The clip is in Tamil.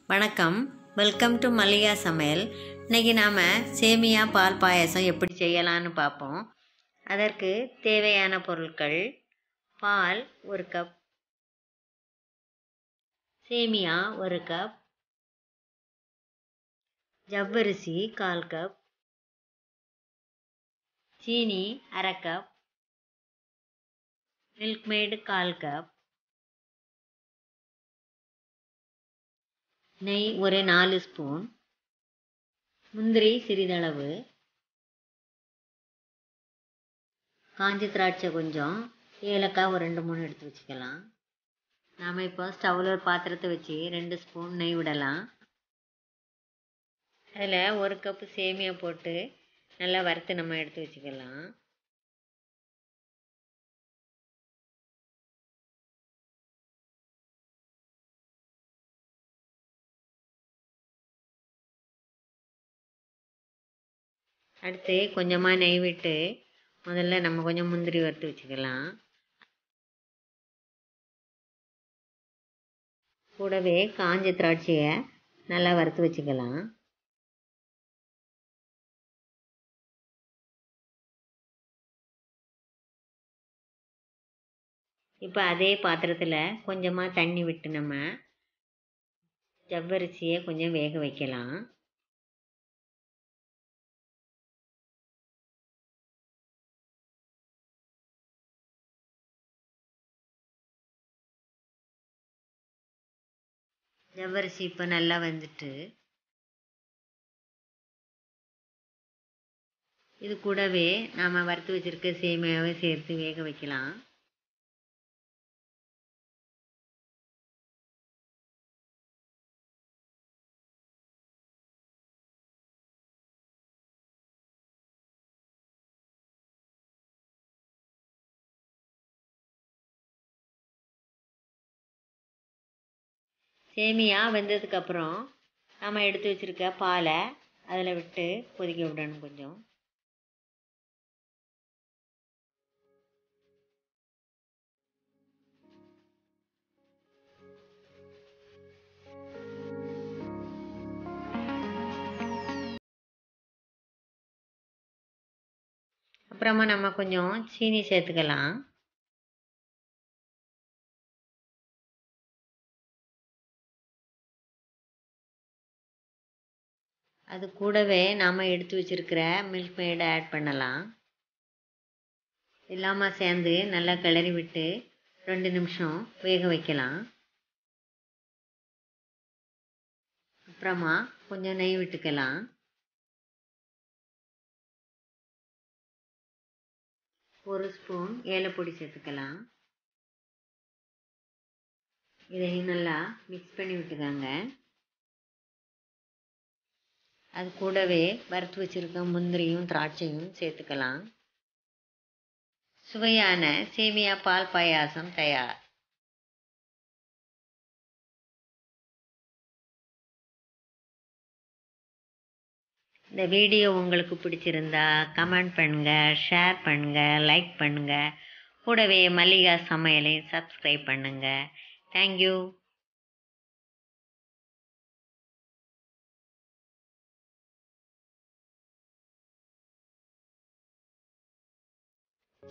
வணக்கம், வெல்கம் டு மல்லிகா சமையல். இன்றைக்கி நாம் சேமியா பால் பாயாசம் எப்படி செய்யலான்னு பார்ப்போம். அதற்கு தேவையான பொருட்கள்: பால் 1 கப், சேமியா 1 கப், ஜவ்வரிசி 1/4 கப், சீனி 1/2 கப், மில்க் மேடு 1/4 கப், நெய் ஒரு 4 ஸ்பூன், முந்திரி சிறிதளவு, காஞ்ச திராட்சை கொஞ்சம், ஏலக்காய் ஒரு 2-3 எடுத்து வச்சுக்கலாம். நாம் இப்போ ஸ்டவ்வில் ஒரு பாத்திரத்தை வச்சு 2 ஸ்பூன் நெய் விடலாம். அதில் 1 கப்பு சேமியா போட்டு நல்லா வறுத்து நம்ம எடுத்து வச்சுக்கலாம். அடுத்து கொஞ்சமாக நெய் விட்டு முதல்ல நம்ம கொஞ்சம் முந்திரி வறுத்து வச்சுக்கலாம். கூடவே காஞ்ச திராட்சையை நல்லா வறுத்து வச்சுக்கலாம். இப்போ அதே பாத்திரத்தில் கொஞ்சமாக தண்ணி விட்டு நம்ம ஜவ்வரிசியை கொஞ்சம் வேக வைக்கலாம். ஜவ்வரிசி இப்போ நல்லா வந்துட்டு இது கூடவே நாம் வறுத்து வச்சுருக்க சேமியாவை சேர்த்து வேக வைக்கலாம். சேமியா வெந்ததுக்கப்புறம் நம்ம எடுத்து வச்சுருக்க பாலை அதில் விட்டு கொதிக்க விடணும். கொஞ்சம் அப்புறமா நம்ம கொஞ்சம் சீனி சேர்த்துக்கலாம். அது கூடவே நாம் எடுத்து வச்சுருக்கிற மில்க் மேடை ஆட் பண்ணலாம். இல்லாமல் சேர்ந்து நல்லா கிளறி விட்டு 2 நிமிஷம் வேக வைக்கலாம். அப்புறமா கொஞ்சம் நெய் விட்டுக்கலாம். ஒரு ஸ்பூன் ஏலப்பொடி சேர்த்துக்கலாம். இதையும் நல்லா மிக்ஸ் பண்ணி விட்டுக்காங்க. அது கூடவே வறுத்து வச்சுருக்க முந்திரியும் திராட்சையும் சேர்த்துக்கலாம். சுவையான சேமியா பால் பாயாசம் தயார். இந்த வீடியோ உங்களுக்கு பிடிச்சிருந்தா கமெண்ட் பண்ணுங்கள், ஷேர் பண்ணுங்கள், லைக் பண்ணுங்கள். கூடவே மல்லிகா சமையலை சப்ஸ்கிரைப் பண்ணுங்கள். தேங்க்யூ.